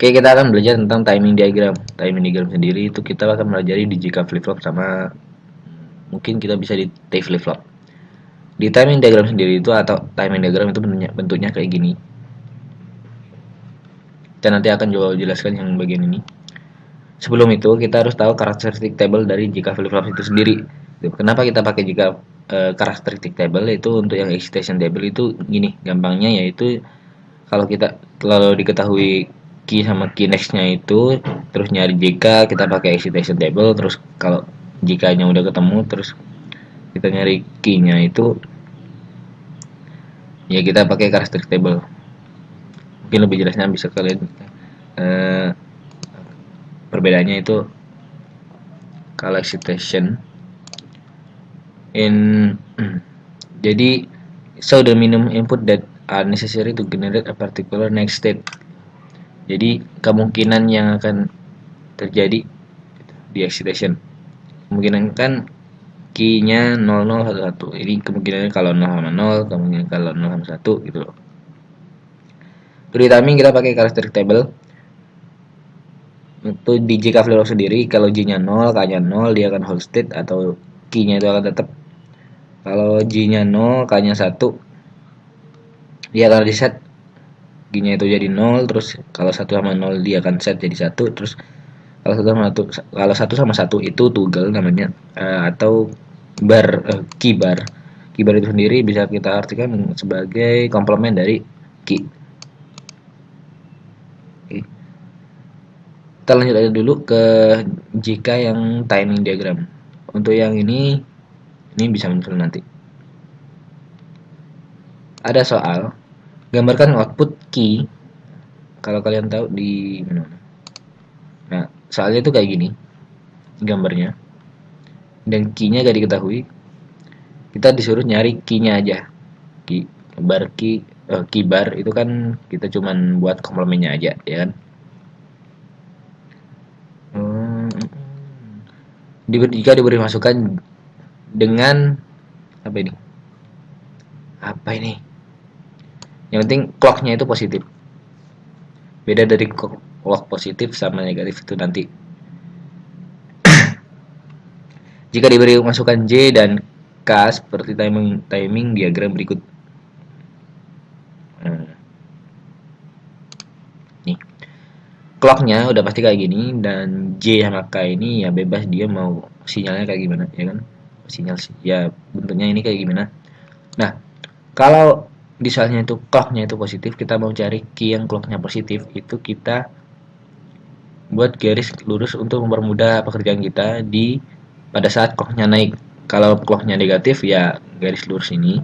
Oke, kita akan belajar tentang timing diagram. Timing diagram sendiri itu kita akan pelajari di jika flip flop sama mungkin kita bisa di T flip flop. Di timing diagram sendiri itu atau timing diagram itu bentuknya kayak gini. Kita nanti akan coba jelaskan yang bagian ini. Sebelum itu kita harus tahu karakteristik table dari jika flip flop itu sendiri. Kenapa kita pakai jika karakteristik table itu untuk yang excitation table itu gini, gampangnya yaitu kalau diketahui key sama key nextnya itu terus nyari jika kita pakai excitation table, terus kalau jikanya udah ketemu terus kita nyari key-nya itu ya kita pakai karakteristik table. Mungkin lebih jelasnya bisa kalian perbedaannya itu kalau excitation in jadi so the minimum input that are necessary to generate a particular next state. Jadi kemungkinan yang akan terjadi di excitation, kemungkinan kan key-nya 0011. Ini kemungkinannya kalau 0 sama 0, kemungkinan kalau 0 sama 1 gitu loh. Untuk timing kita pakai karakteristik table. Untuk di jika flip flop sendiri kalau J-nya 0, K-nya 0 dia akan hold state atau key-nya itu akan tetap. Kalau J-nya 0, K-nya 1 dia akan reset, G-nya itu jadi 0, terus kalau 1 sama 0 dia akan set jadi 1, terus kalau 1 sama 1 itu toggle namanya, atau key bar. Key bar itu sendiri bisa kita artikan sebagai komplement dari key. Oke. Kita lanjut aja dulu ke jika yang timing diagram. Untuk yang ini bisa muncul nanti. Ada soal, gambarkan output key. Kalau kalian tahu di mana? Nah, soalnya itu kayak gini gambarnya. Dan key-nya gak diketahui. Kita disuruh nyari key-nya aja. Key bar itu kan kita cuman buat komplemennya aja, ya kan? Jika diberi masukan dengan apa ini? Apa ini? Yang penting clock-nya itu positif. Beda dari clock positif sama negatif itu nanti. Jika diberi masukan J dan K seperti timing diagram berikut. Nih. Clocknya udah pasti kayak gini dan J sama K ini ya bebas dia mau sinyalnya kayak gimana, ya kan? Sinyal ya bentuknya ini kayak gimana. Nah, kalau misalnya itu clocknya itu positif, kita mau cari key yang clocknya positif, itu kita buat garis lurus untuk mempermudah pekerjaan kita pada saat clocknya naik. Kalau clocknya negatif ya garis lurus ini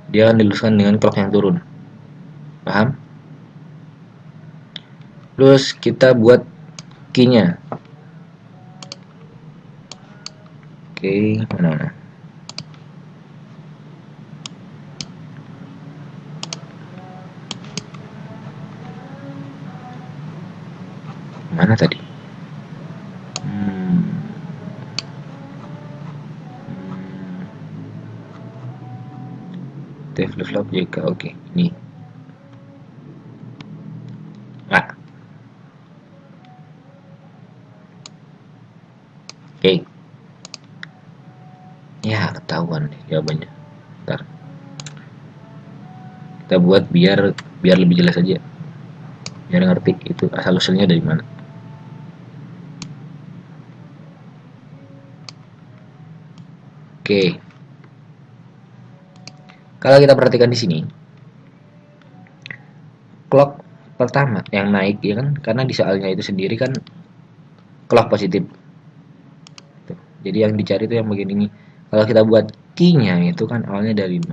dia akan diluruskan dengan clock yang turun. Paham? Terus kita buat key-nya. Oke, mana? Mana tadi? Flip flop JK, oke, ini. Nah. Oke. Ya, ketahuan nih jawabannya. Ntar. Kita buat biar lebih jelas aja. Biar ngerti itu asal usulnya dari mana. Oke. Kalau kita perhatikan di sini, clock pertama yang naik ya kan, karena di soalnya itu sendiri kan clock positif. Jadi yang dicari itu yang bagian ini. Kalau kita buat key-nya itu kan awalnya dari 0.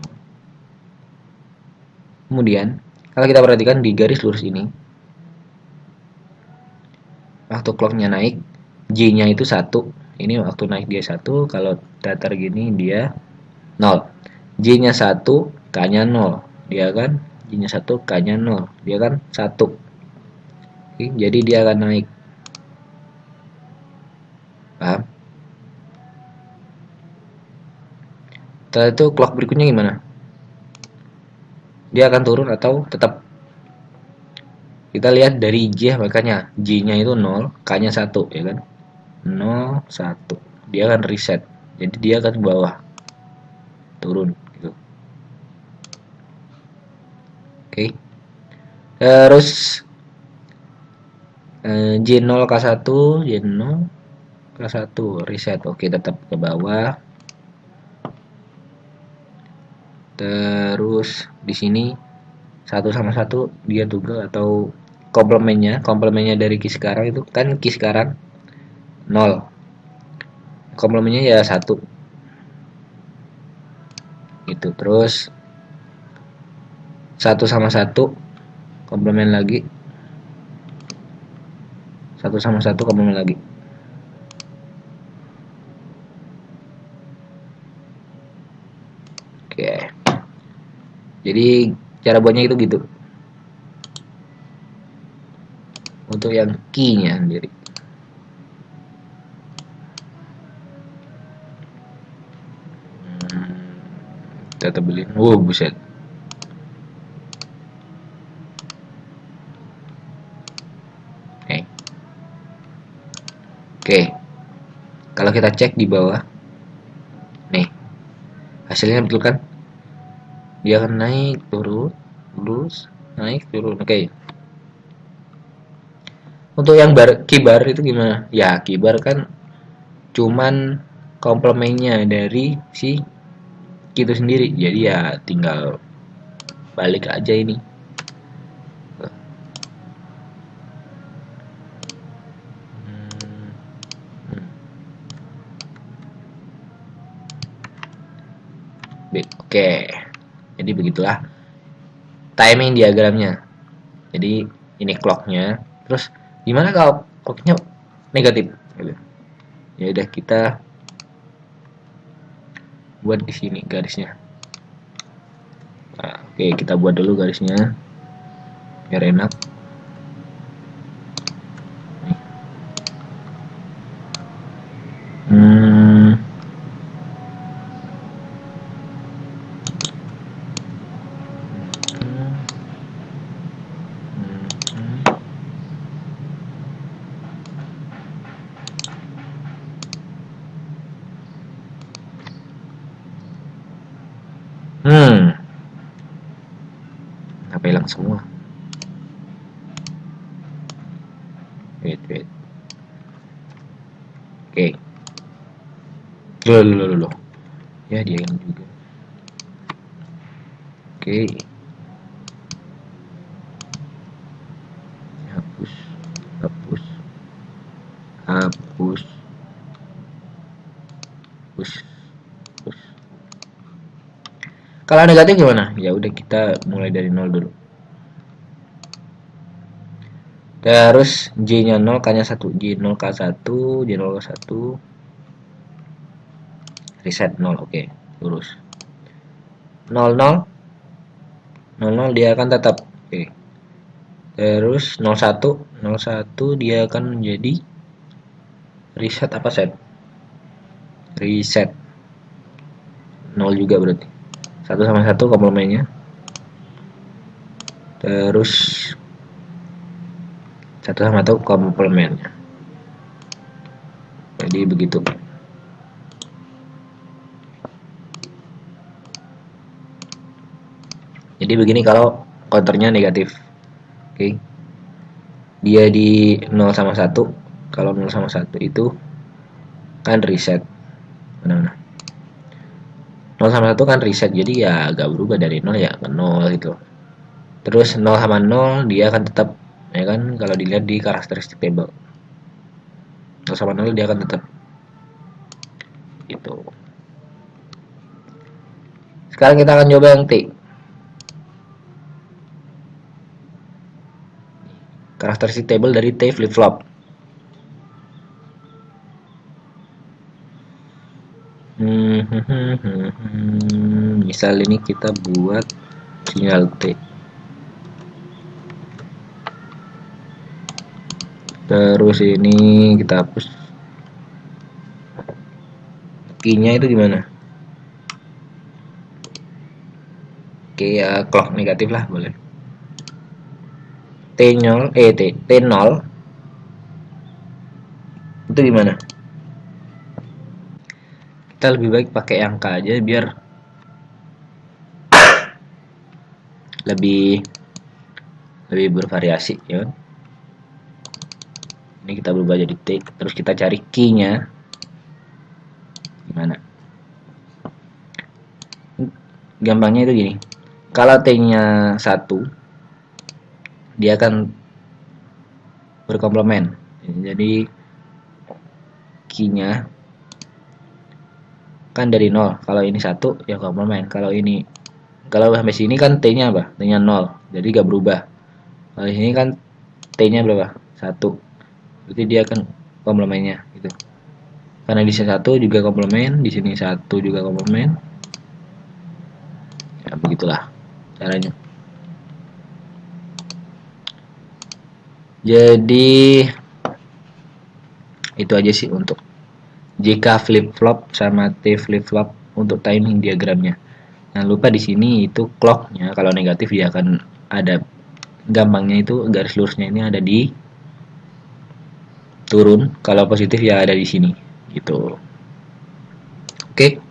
Kemudian, kalau kita perhatikan di garis lurus ini, waktu clock-nya naik, J-nya itu 1. Ini waktu naik dia 1, kalau datar gini dia 0. J-nya 1, K-nya 0. Dia kan J-nya 1, K-nya 0. Dia kan 1. Oke, jadi dia akan naik. Paham? Setelah itu clock berikutnya gimana? Dia akan turun atau tetap? Kita lihat dari J makanya J-nya itu 0, K-nya 1 ya kan. 0 1. Dia akan reset. Jadi dia akan ke bawah. Turun gitu. Oke. Terus J0 K1, J0 K1 reset. Oke, tetap ke bawah. Terus di sini 1 sama 1 dia tunggal atau komplemennya dari key sekarang itu kan key sekarang 0, komplemennya ya 1 gitu. Terus 1 sama 1 komplemen lagi, 1 sama 1 komplemen lagi. Oke, jadi cara buatnya itu gitu untuk yang key nya sendiri. Kita tebelin, buset. Oke. Oke, kalau kita cek di bawah nih, hasilnya betul kan, dia akan naik turun terus naik turun. Oke, untuk yang kibar itu gimana ya? Kibar kan cuman komplemennya dari si itu sendiri, jadi ya tinggal balik aja ini. Oke, jadi begitulah timing diagramnya. Jadi ini clocknya. Terus gimana kalau clocknya negatif gitu. Ya udah, kita buat di sini garisnya. Nah, oke, kita buat dulu garisnya biar enak. Hmm, apa hilang semua? Wait. Oke. Loh. Ya dia yang juga. Oke. Hapus. Hapus. Hapus. Hapus. Hapus. Kalau negatif gimana? Ya udah, kita mulai dari 0 dulu. Terus J-nya 0, K-nya 1. J0 K1, J0 K1. Reset 0. Oke, lurus. 00 00 dia akan tetap. Oke. Terus 01 dia akan menjadi reset apa set? Reset 0 juga berarti. 1 sama 1 komplemennya. Terus 1 sama 1 komplemennya. Jadi begitu. Jadi begini kalau counternya negatif. Oke. Dia di 0 sama 1. Kalau 0 sama 1 itu kan reset. Mana? 0 sama 1 kan reset. Jadi ya agak berubah dari 0 ya ke 0 gitu. Terus 0 sama 0 dia akan tetap, ya kan, kalau dilihat di karakteristik table. 0 sama 0 dia akan tetap. Gitu. Sekarang kita akan coba yang T. Karakteristik table dari T flip flop. Misal ini kita buat sinyal T. Terus ini kita hapus. Key-nya itu gimana? Oke ya, clock negatif lah boleh. T0 T0 itu gimana? Kita lebih baik pakai angka aja biar lebih lebih bervariasi ya kan? Ini kita berubah jadi T, terus kita cari key-nya gimana. Gampangnya itu gini, kalau T-nya 1 dia akan berkomplement, jadi key-nya kan dari 0, kalau ini 1 ya komplement, kalau sampai sini kan T-nya apa? T-nya 0, jadi gak berubah. Kalau ini kan T-nya berapa? 1, berarti dia akan komplemennya gitu. Karena di sini 1 juga komplement, di sini 1 juga komplement. Ya begitulah caranya. Jadi itu aja sih untuk JK flip flop sama T flip flop untuk timing diagramnya. Jangan lupa di sini itu clocknya, kalau negatif dia akan ada gampangnya itu garis lurusnya ini ada di turun, kalau positif ya ada di sini gitu. Oke.